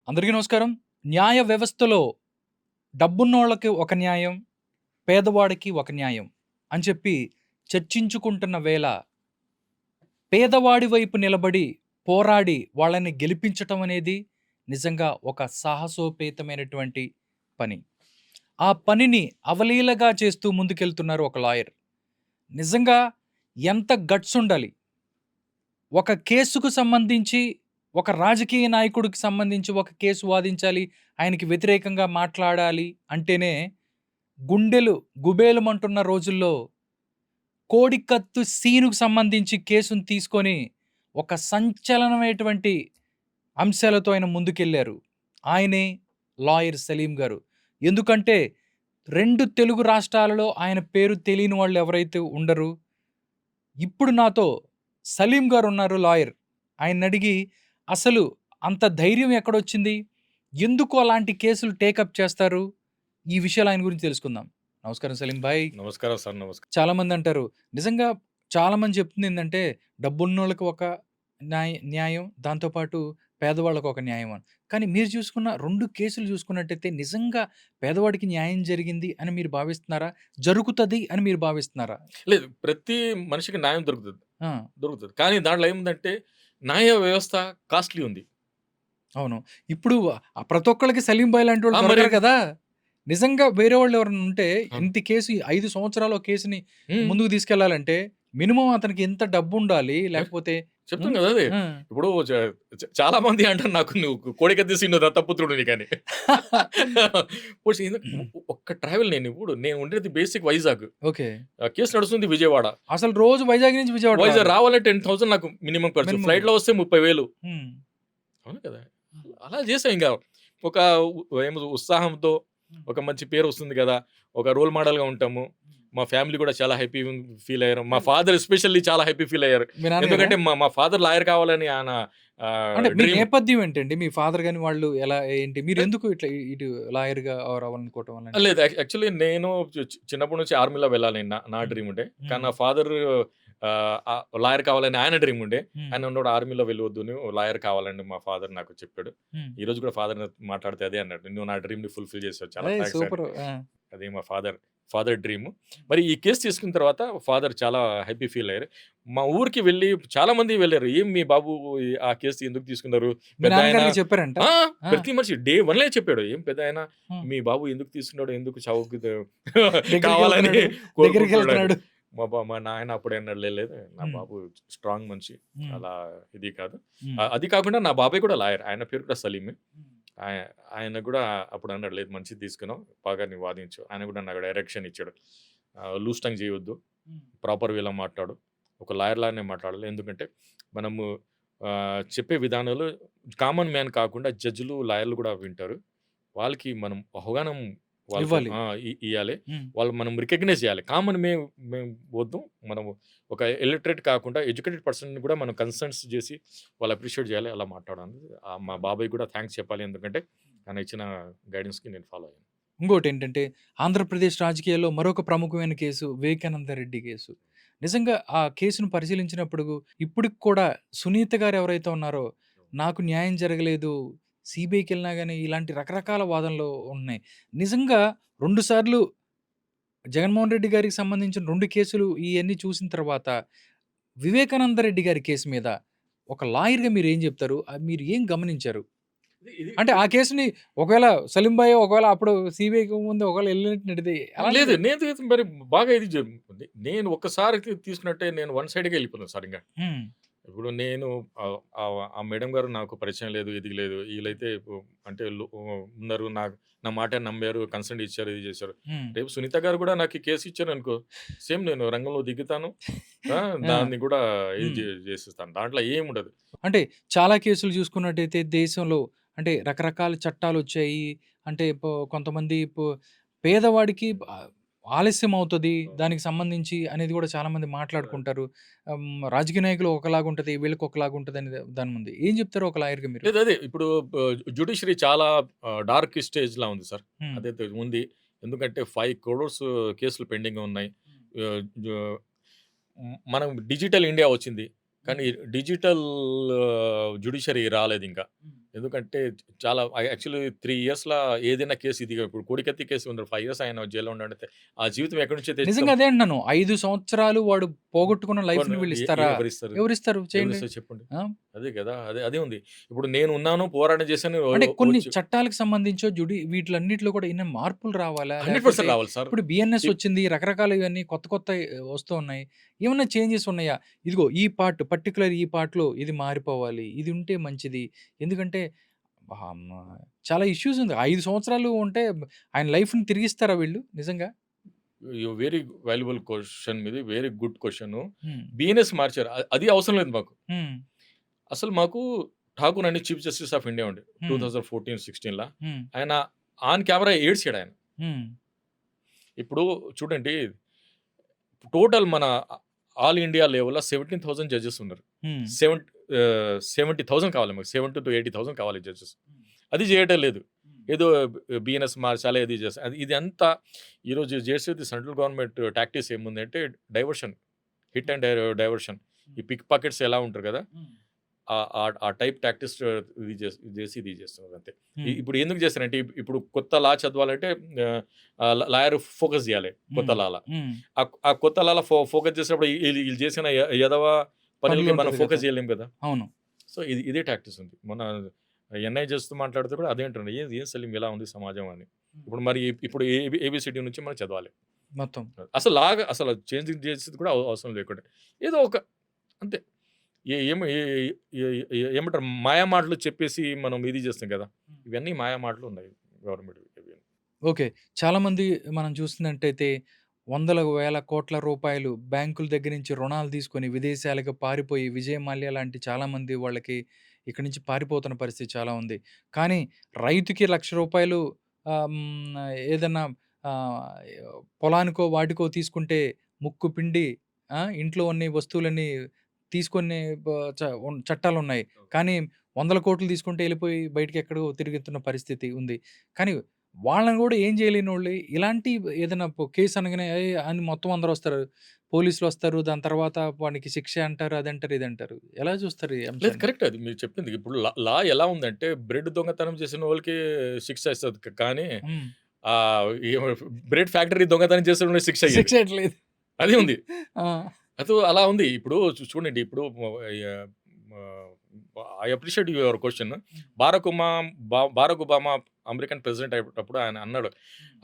అందరికీ నమస్కారం. న్యాయ వ్యవస్థలో డబ్బున్నోళ్ళకి ఒక న్యాయం, పేదవాడికి ఒక న్యాయం అని చెప్పి చర్చించుకుంటున్న వేళ, పేదవాడి వైపు నిలబడి, పోరాడి వాళ్ళని గెలిపించటం అనేది నిజంగా ఒక సాహసోపేతమైనటువంటి పని. ఆ పనిని అవలీలగా చేస్తూ ముందుకెళ్తున్నారు ఒక లాయర్. నిజంగా ఎంత గట్స్ ఉండాలి. ఒక కేసుకు సంబంధించి, ఒక రాజకీయ నాయకుడికి సంబంధించి ఒక కేసు వాదించాలి, ఆయనకి వ్యతిరేకంగా మాట్లాడాలి అంటేనే గుండెలు గుబేలమంటున్న రోజుల్లో కోడికత్తు సీనుకు సంబంధించి కేసును తీసుకొని ఒక సంచలనమైనటువంటి అంశాలతో ఆయన ముందుకెళ్లారు. ఆయనే లాయర్ సలీం గారు. ఎందుకంటే 2 తెలుగు రాష్ట్రాలలో ఆయన పేరు తెలియని వాళ్ళు ఎవరైతే ఉండరు. ఇప్పుడు నాతో సలీం గారున్నారు లాయర్. ఆయన్నడిగి అసలు అంత ధైర్యం ఎక్కడొచ్చింది? ఎందుకు అలాంటి కేసులు టేకప్ చేస్తారు? ఈ విషయాలు ఆయన గురించి తెలుసుకుందాం. నమస్కారం సలీం భాయ్. నమస్కారం సార్. నమస్కారం. చాలామంది అంటారు, నిజంగా చాలామంది చెప్తుందేందంటే డబ్బున్నోళ్ళకి ఒక న్యాయం, దాంతో పాటు పేదవాళ్ళకి ఒక న్యాయం అని. కానీ మీరు చూసుకున్న 2 కేసులు చూసుకున్నట్టయితే నిజంగా పేదవాడికి న్యాయం జరిగింది అని మీరు భావిస్తున్నారా? జరుగుతది అని మీరు భావిస్తున్నారా? లేదు, ప్రతి మనిషికి న్యాయం దొరుకుతది. ఆ! దొరుకుతది. కానీ దాంట్లో ఏముందంటే న్యాయ వ్యవస్థ కాస్ట్‌లీ ఉంది. అవును. ఇప్పుడు ప్రతి ఒక్కళ్ళకి సలీం భాయ్ లాంటోళ్ళు మరి దొరకరు కదా! నిజంగా వేరే వాళ్ళు ఎవరైనా ఉంటే అవును. ఇంత కేసు 5 సంవత్సరాలు ఒక కేసుని హ్మ్. ముందుకు తీసుకెళ్లాలంటే మినిమమ్ అతనికి ఇంత డబ్బుండాలి. మరి లేకపోతే చెప్తాను హ్మ్. కదా! అదే. ఆ! ఇప్పుడు చాలా మంది అంటారు నాకు, "నువ్వు కోడికత్తేసి నువ్వు దత్తపుత్రుడివి" అని. ఒక్క ట్రావెల్ నేను ఉండేది బేసిక్ వైజాగ్. ఓకే. కేసు నడుస్తుంది విజయవాడ. అసలు రోజు వైజాగ్ నుంచి విజయవాడ వైజాగ్ రావాలి. రావాలంటే 10,000 నాకు మినిమమ్ ఖర్చు. మినిమమ్. ఫ్లైట్‌లో వస్తే 30,000. హ్మ్. అవును కదా! అలా చేసాం ఇంక. ఒక ఉత్సాహంతో హ్మ్. ఒక మంచి పేరు వస్తుంది కదా! ఒక రోల్ మోడల్‌గా ఉంటాము. మా ఫ్యామిలీ కూడా చాలా హ్యాపీ ఫీల్ అయ్యారు. మా ఫాదర్ ఎస్పెషల్లీ చాలా హ్యాపీ ఫీల్ అయ్యారు. మీ నాన్నగారా? ఎందుకంటే మా మా ఫాదర్ లాయర్ కావాలని ఆయన అంటే మీ డ్రీమ్. నేపథ్యం ఏంటండి? మీ ఫాదర్ గాని వాళ్ళు ఎలా ఏంటి? మీరెందుకు ఇట్లా ఇటు లాయర్‌గా అవ్వాలనుకోవటం వల్లండి? లేదు, యాక్చువల్లీ నేను చిన్నప్పటి నుంచి ఆర్మీలో వెళ్ళాలని నా నా హ్మ్. డ్రీమ్ ఉండే. కానీ హ్మ్. నా ఫాదర్ లాయర్ కావాలని ఆయన డ్రీమ్ ఉండే. హ్మ్. ఆయన ఉన్నోడు ఆర్మీలో వెళ్ళొద్దు, నువ్వు లాయర్ కావాలని మా ఫాదర్ నాకు చెప్పాడు. హ్మ్. ఈరోజు కూడా ఫాదర్ మాట్లాడితే అదే అన్నాడు. "నువ్వు నా డ్రీమ్‌ని ఫుల్‌ఫిల్ చేసావు. చాలా అదే థాంక్స్" అని. సూపరు. ఆ! అది మా ఫాదర్ డ్రీమ్. మరి ఈ కేస్ తీసుకున్న తర్వాత ఫాదర్ చాలా హ్యాపీ ఫీల్ అయ్యారు. మా ఊరికి వెళ్లి చాలా మంది వెళ్లారు. "ఏం మీ బాబు ఆ కేస్ ఎందుకు తీసుకున్నారు? మీ పెద్దాయన." నాన్నగారికి చెప్పారంట? ఆ! ఆ! ప్రతి మనిషి డే 1లే చెప్పాడు. "ఏం పెద్దాయన హ్మ్. మీ బాబు ఎందుకు తీసుకున్నాడు? ఎందుకు చావుకి కావాలని దగ్గరికెళ్తున్నాడు. కోరుకుంటున్నాడు" అని. దగ్గరికెళ్తున్నాడు. మా నాయన అప్పుడే అన్నాడు, "లేదు లేదు, నా హ్మ్. బాబు స్ట్రాంగ్ మనిషి. హ్మ్. అలా ఇది కాదు." హ్మ్. అది కాకుండా నా బాబాయ్ కూడా లాయర్. ఆయన పేరు కూడా సలీమే. హ్మ్. ఆయ ఆయన గూడా అప్పుడు అన్నాడు, "లేదు, మంచిది తీసుకున్నావు. బాగా నువ్వు వాదించు." ఆయన గూడా నాకు డైరెక్షన్ ఇచ్చాడు. లూజ్ టంగ్ చేయొద్దు. హ్మ్. ప్రాపర్ వేలో మాట్లాడు. ఒక లాయర్ లాగానే మాట్లాడాలి. ఎందుకంటే మనము చెప్పే విధానాలు కామన్ మ్యాన్ కాకుండా జడ్జిలు, లాయర్లు గూడా వింటారు. వాళ్ళకి మనం ఆహ్వానం వాళ్ళకి ఇవ్వాలి. ఇయ్యాలి. హ్మ్. వాళ్ళు మనం రికగ్నైజ్ చేయాలి. కామన్ మేము వద్దు. మనము ఒక ఇల్లిటరేట్ కాకుండా ఎడ్యుకేటెడ్ పర్సన్‌ని కూడా మనం కన్సర్న్స్ చేసి వాళ్ళు అప్రిషియేట్ చేయాలి. అలా మాట్లాడాలి. మా బాబాయ్ కూడా థాంక్స్ చెప్పాలి. ఎందుకంటే ఆయన ఇచ్చిన గైడెన్స్‌కి నేను ఫాలో అయ్యాను. ఇంకోటేంటంటే, ఆంధ్రప్రదేశ్ రాజకీయాల్లో మరొక ప్రముఖమైన కేసు 'వివేకానంద రెడ్డి' కేసు. నిజంగా ఆ కేసును పరిశీలించినప్పుడు ఇప్పటికి కూడా సునీత గారు ఎవరైతే ఉన్నారో, నాకు న్యాయం జరగలేదు, సీబీఐకెళ్ళినా గాని ఇలాంటి రకరకాల వాదనలు ఉన్నాయి. నిజంగా 2 సార్లు జగన్మోహన్ రెడ్డి గారికి సంబంధించిన 2 కేసులు ఇయన్నీ చూసిన తర్వాత, వివేకానంద రెడ్డి గారి కేసు మీద ఒక లాయర్‌గా మీరేం జెప్తారు? మీరు ఏం గమనించారు? ఇది ఇది అంటే ఆ కేస్‌ని ఒకవేళ సలీం భాయ్ ఒకవేళ అప్పుడు సీబీఐకి ముందు ఒకవేళ ఎళ్ళినట్టుంటది. లేదు. అలాంటిది నేను మరి బాగా ఇది నేను ఒక్కసారి తీసుకున్నట్టే నేను వన్ సైడ్‌గా ఎళ్ళిపోయాను సార్ ఇంగ. హ్మ్. ఇప్పుడు నేను ఆ మేడం గారు నాకు పరిచయం లేదు, ఇది లేదు. ఈళ్ళైతే అంటే ఉన్నారు. నా మాట నమ్మారు, కన్సెంట్ ఇచ్చారు, ఇది చేశారు. హ్మ్. రేపు సునీత గారు కూడా నాకు ఈ కేస్ ఇచ్చారనుకో, సేమ్ నేను రంగంలో దిగుతాను. ఆ! దాన్ని కూడా ఇది హ్మ్. చేసేస్తాను. దాంట్లో ఏముండదు. అంటే చాలా కేసులు చూసుకున్నట్టయితే దేశంలో అంటే రకరకాల చట్టాలొచ్చాయి. అంటే కొంతమంది పేదవాడికి ఆలస్యం అవుతది. దానికి సంబంధించి అనేది గూడా చాలామంది మాట్లాడుకుంటారు. రాజకీయ నాయకులు ఒకలాగుంటది. వీళ్ళకి ఒకలాగుంటదని దాని ముందు. ఏం చెప్తారు ఒక లాయర్‌గా మీరు? లేదు, అదే ఇప్పుడు జ్యుడిషియరీ చాలా డార్క్ స్టేజ్‌లా ఉంది సార్. హ్మ్. అదైతే ఉంది. ఎందుకంటే 5 క్రోర్స్ కేసులు పెండింగ్‌గా ఉన్నాయి. హ్మ్. ఆహ్, జ మనం డిజిటల్ ఇండియా వచ్చింది. కానీ హ్మ్. డిజిటల్ జ్యుడిషియరీ రాలేదింకా. హ్మ్. ఎందుకంటే చాలా యాక్చువల్లీ 3 ఇయర్స్‌ల ఏదైనా కేసు ఇది ఇప్పుడు కోడికత్తి కేసు ఉంది. 5 ఇయర్స్ ఆయన జైల్‌లో ఉన్నాడంటే ఆ జీవితం ఎక్కడి నుంచో తెస్తాం. నిజంగా అదే అంటున్నాను. 5 సంవత్సరాలు వాడు పోగొట్టుకున్న లైఫ్‌ని వీళ్ళు ఇస్తారా? ఎవరిస్తారు? ఎవరిస్తారు? చేయండి. ఎవరిస్తారు చెప్పండి. ఆ! అదే కదా! అదే ఉంది. ఇప్పుడు నేను ఉన్నాను, పోరాటం చేశాను. అంటే కొన్ని వచ్చి చట్టాలకు సంబంధించో వీటిలన్నిటిలో కూడా ఇన్ని మార్పులు రావాలా? 100% లేకపోతే రావాలి సార్. ఇప్పుడు బిఎన్ఎస్ ఇ వచ్చింది. రకరకాల ఇవన్నీ కొత్త కొత్తయి వస్తూ ఉన్నాయి. ఏమన్నా చేంజెస్ ఉన్నాయా? ఇదిగో ఈ పార్ట్ పర్టిక్యులర్ ఈ పార్ట్‌లో ఇది మారిపోవాలి. ఇది ఉంటే మంచిది. ఎందుకంటే అమ్మ! చాలా ఇష్యూస్ ఉంది. 5 సంవత్సరాలు ఉంటే ఆయన లైఫ్‌ని తిరిగిస్తారా వీళ్ళు నిజంగా? వెరీ వాల్యుబుల్ క్వెషన్ మీది. Very good question. హ్మ్. బీఎన్ఎస్ మార్చారు. అది అవసరం లేదు మాకు. హ్మ్. అసలు మాకు ఠాకూర్ అని చీఫ్ జస్టిస్ ఆఫ్ ఇండియా ఉండే. హ్మ్. 2014, 16లా హ్మ్. ఆయన ఆన్ కెమెరా ఏడ్చాడు ఆయన. హ్మ్. ఇప్పుడు చూడండి టోటల్ మన ఆల్ ఇండియా లెవెల్‌లో 17,000 జడ్జెస్ ఉన్నారు. హ్మ్. 70,000 కావాలి మాకు. 70,000-80,000 కావాలి జడ్జెస్. అది చేయటం లేదు. ఏదో బీఎన్ఎస్ మార్చాలి అది చేస్తా ఇది అంతా ఈరోజు చేసేది సెంట్రల్ గవర్నమెంట్ టాక్టిక్స్ ఏముందంటే డైవర్షన్. Hit and diversion. ఈ పిక్ పాకెట్స్ ఎలా ఉంటారు కదా! ఆ టైప్ టాక్టిక్స్ ఇది చేస్తున్నారు అంతే. హ్మ్. ఇప్పుడు ఎందుకు చేస్తారంటే ఇప్పుడు కొత్త లా చదవాలంటే లాయర్ ఫోకస్ చేయాలి కొత్త హ్మ్. లాల. హ్మ్. ఆ కొత్త లాల ఫోకస్ చేసినప్పుడు ఈళ్ళు చేసిన ఎదవ పనులకి మనం పనులుంటది ఫోకస్ కదా! చేయలేం కదా! అవును. సో, ఇదే టాక్టిక్స్ ఉంది. మొన్న ఎన్ఐ చేస్తూ మాట్లాడితే కూడా అదే అంటున్నారు. ఏం సలీం ఇలా ఉంది సమాజం అని. ఇప్పుడు ఏబీసీడీ నుంచి మనం చదవాలి. మొత్తం. అసలు చేంజింగ్ చేసేది కూడా అవసరం లేకుండా. ఏదో ఒక అంతే. ఏ ఏమో ఏ ఏ ఏ ఏమంటారు మాయ మాటలు చెప్పేసి మనం ఇది చేస్తాం కదా! ఇవన్నీ మాయ మాటలు ఉన్నాయి గవర్నమెంట్‌వి. ఓకే. చాలామంది మనం చూస్తున్నట్టయితే వందల, వేల కోట్ల రూపాయలు బ్యాంకుల దగ్గర నుంచి రుణాలు తీసుకొని విదేశాలకు పారిపోయి విజయ్ మాల్యా లాంటి చాలామంది వాళ్ళకి ఇక్కడి నుంచి పారిపోతున్న పరిస్థితి చాలా ఉంది. కానీ రైతుకి రూ. 1,00,000 ఏదన్నా ఆహ్, పొలానికో వాటికో తీసుకుంటే ముక్కు పిండి ఇంట్లో ఉన్న వస్తువులన్నీ తీసుకొని బ చ చట్టాలున్నాయి. కానీ వందల కోట్లు తీసుకుంటే ఎళ్ళిపోయి బయటికెక్కడో తిరుగుతున్న పరిస్థితి ఉంది. కానీ వాళ్ళని గూడా ఏం చేయలేనోళ్ళు ఇలాంటి ఏదైనా కేస్ అనగానే అని మొత్తం అందరొస్తారు. పోలీసులొస్తారు. దాని తర్వాత వానికి శిక్ష అంటారు. అదంటారు, ఇదంటారు. ఎలా చూస్తారు ఈ లేదు అంశాన్ని? కరెక్ట్ అది మీరు చెప్పింది. ఇప్పుడు లా ఎలా ఉందంటే బ్రెడ్ దొంగతనం చేసిన వాళ్ళకి శిక్ష ఇస్తది. కానీ హ్మ్. ఏమో బ్రెడ్ ఫ్యాక్టరీ దొంగతనం చేసినోడికి శిక్ష ఇయ్యదు. శిక్ష ఎట్లేదు. అది ఉంది. ఆ! అలా ఉంది. ఇప్పుడు చూడండి ఇప్పుడు ఆహ్, ఆహ్, I appreciate your question. Barack Obama American president అయ్యేటప్పుడు ఆయన అన్నాడు.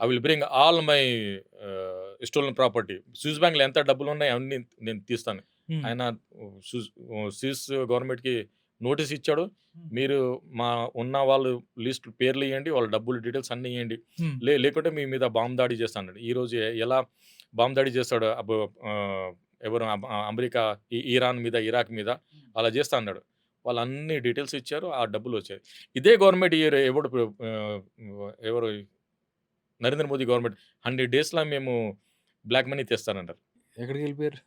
I will bring all my stolen property. Swiss బ్యాంక్‌లో ఎంత డబ్బులున్నాయి అన్నీ నేను తీస్తాను. హ్మ్. ఆయన స్విస్ గవర్నమెంట్‌కి నోటీస్ ఇచ్చాడు. హ్మ్. మీరు ఉన్న వాళ్ళు లిస్ట్ పేర్లు ఇయ్యండి. వాళ్ళ డబ్బులు డీటెయిల్స్ అన్నీ ఇయ్యండి. హ్మ్. లేకుంటే మీ మీద బాంబ్ దాడి చేస్తా అన్నాడు. ఈరోజు ఎలా బాంబ్ దాడి చేస్తాడు ఎవరు అమెరికా ఇరాన్ మీద, ఇరాక్ మీద అలా చేస్తా అన్నాడు. వాళ్ళన్ని డీటెయిల్స్ ఇచ్చారు. ఆ డబ్బులొచ్చాయి. ఇదే గవర్నమెంట్ ఎవరు నరేంద్ర మోదీ గవర్నమెంట్ 100 డేస్‌ల మేము బ్లాక్ మనీ తెస్తానంటారు. ఎక్కడికెళ్ళిపోయారు?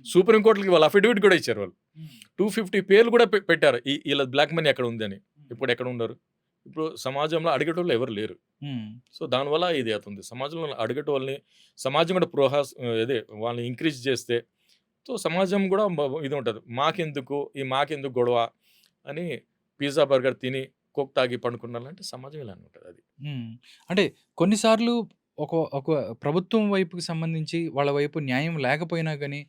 సుప్రీం కోర్ట్‌లకి వాళ్ళు అఫిడవిట్ కూడా ఇచ్చారు వాళ్ళు. హ్మ్. 250 పేర్లు కూడా పెట్టారు. ఈళ్ళ బ్లాక్ మనీ ఎక్కడ ఉందని. ఇప్పుడు ఎక్కడ ఉన్నారు? ఇప్పుడు సమాజంలో అడిగేటోళ్ళు ఎవరు లేరు. హ్మ్. సో, దానివల్ల ఇది అవుతుంది. సమాజంలో అడిగేటోళ్ళని సమాజం కూడా ఇదే వాళ్ళని ఇంక్రీజ్ చేస్తే సో, సమాజం కూడా ఇది ఉంటది. మాకెందుకు గొడవ అని పిజ్జా, బర్గర్ తిని, కోక్ తాగి పండుకున్నారంటే సమాజం ఇలానే ఉంటది అది. హ్మ్. అంటే కొన్ని సార్లు ఒక ఒక ప్రభుత్వం వైపుకి సంబంధించి వాళ్ళ వైపు న్యాయం లేకపోయినా గాని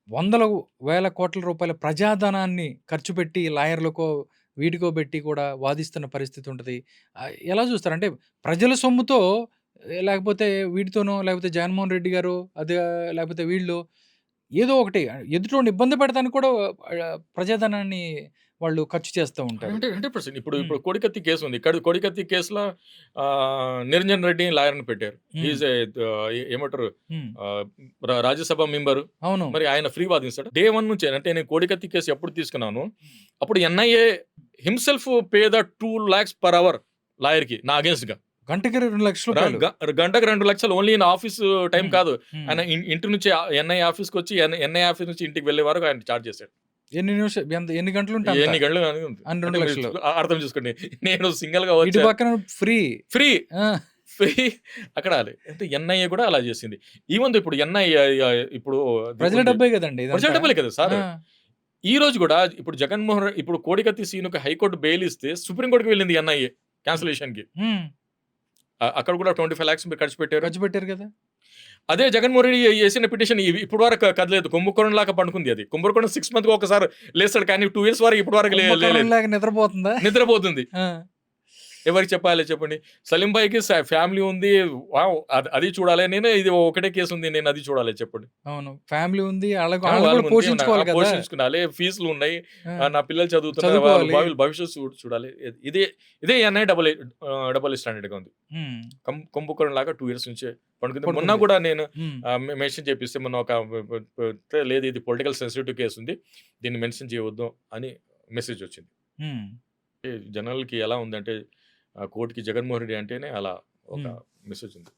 వందల, వేల కోట్ల రూపాయల ప్రజాధనాన్ని ఖర్చు పెట్టి లాయర్‌లకో, వీటికో బెట్టి కూడా వాదిస్తున్న పరిస్థితి ఉంటది. ఎలా చూస్తారు? అంటే ప్రజల సొమ్ముతో లేకపోతే వీటితోనో, లేకపోతే జగన్మోహన్ రెడ్డి గారో, లేకపోతే వీళ్ళు ఏదో ఒకటి ఎదుటోడిని ఇబ్బంది పెడతానికి కూడా ప్రజాధనాన్ని వాళ్ళు ఖర్చు చేస్తూ ఉంటారు. 100% ఇప్పుడు హ్మ్. ఇప్పుడు కోడికత్తి కేసు ఉంది. ఇక్కడ కోడికత్తి కేసులో నిరంజన్ రెడ్డి లాయర్‌ని పెట్టారు. హి హ్మ్. ఈస్ ఏమంటారు హ్మ్. ఆహ్, రాజ్యసభ మెంబరు. అవును. మరి ఆయన ఫ్రీ వాదిస్తాడా? డే 1 నుంచే అంటే నేను కోడికత్తి కేసు ఎప్పుడు తీసుకున్నానో, అప్పుడు NIA himself pay the 2,00,000 per hour లాయర్‌కి నా అగైన్స్ట్‌గా. గంటకి రూ. ర 2,00,000 గ గంటకు 2,00,000 ఓన్లీ ఇన్ ఆఫీస్ టైమ్ హ్మ్. కాదు. హ్మ్. ఆయన ఇంటి నుంచి ఎన్ఐ ఆఫీస్‌కొచ్చి ఎన్ఐ ఆఫీస్ నుంచి ఇంటికి వెళ్ళే వరకు ఆయన చార్జ్ చేసాడు. ఎన్ని గంటలుంటే అంత. ఎన్ని గంటలు అని ఉంది. అని అంటే మీరు 2,00,000 అర్థం చేసుకోండి. నేను సింగిల్‌గా ఇటు వచ్చా. పక్కన ఫ్రీ. ఫ్రీ. ఆ! ఫ్రీ అక్కడ అంటే ఎన్ఐఏ కూడా అలా చేసింది. ఈవెన్ ఇప్పుడు ఎన్ఐ ఇప్పుడు అది ప్రజల ఉంది. డబ్బే గదండీ ప్రజల ఇదంతా. డబ్బులే కదా సార్. ఆ! ఈ రోజు కూడా ఇప్పుడు జగన్మోహన్ రెడ్డి ఇప్పుడు కోడికత్తి సీనుకి హైకోర్టు బెయిల్ ఇస్తే సుప్రీంకోర్టుకి వెళ్ళింది ఎన్ఐఏ క్యాన్సిలేషన్‌కి. హ్మ్. అక్కడ కూడా 25 లాక్స్ ఖర్చు పెట్టారు. ఖర్చు పెట్టారు కదా! అదే జగన్మోహన్ రెడ్డి ఏసిన పిటిషన్ ఇప్పటి వరకు కదలేదు. కుంభకోణం లాగా పండుకుంది అది. కుంభకోణం 6 మంత్‌కి ఒకసారి లేస్తాడు. కానీ 2 ఇయర్స్ వరకు ఇప్పటి వరకు లేదు. కుంభకర్ణంలాగా నిద్రపోతుందా? నిద్రపోతుంది. ఆ! ఎవరికి చెప్పాలి చెప్పండి? సలీం భాయ్‌కి ఫ్యామిలీ ఉంది. వావ్! అది చూడాలి. నేను ఇది ఒకటే కేసు ఉంది. నేను అది చూడాలి చెప్పండి. అవును. ఫ్యామిలీ ఉంది. ఆళ్ళని వాళ్ళ కూడా ముందే పోషించుకోవాలి కదా! పోషించుకోవాలి. ఫీజులు ఉన్నాయి. ఆ! నా పిల్లలు చదువుతున్నారు. వాళ్ళ చదువుకోవాలి. భవిష్యత్తు చూడాలి. ఇదే ఎన్ఐ డబుల్ స్టాండర్డ్‌గా ఉంది. హ్మ్. కుంభకోణం లాగా 2 ఇయర్స్ నుంచే పండుకుంది. మొన్న పడుకుంది. కూడా నేను హ్మ్. మెన్షన్ చేపిస్తే మొన్న ఒక లేదు ఇది పొలిటికల్ సెన్సిటివ్ కేస్ ఉంది. దీన్ని మెన్షన్ చేయవద్దు అని మెసేజ్ వచ్చింది. హ్మ్. జనాలకి ఎలా ఉందంటే కోర్ట్‌కి జగన్మోహన్ రెడ్డి అంటేనే అలా ఒక హ్మ్. మెసేజ్ ఉంది.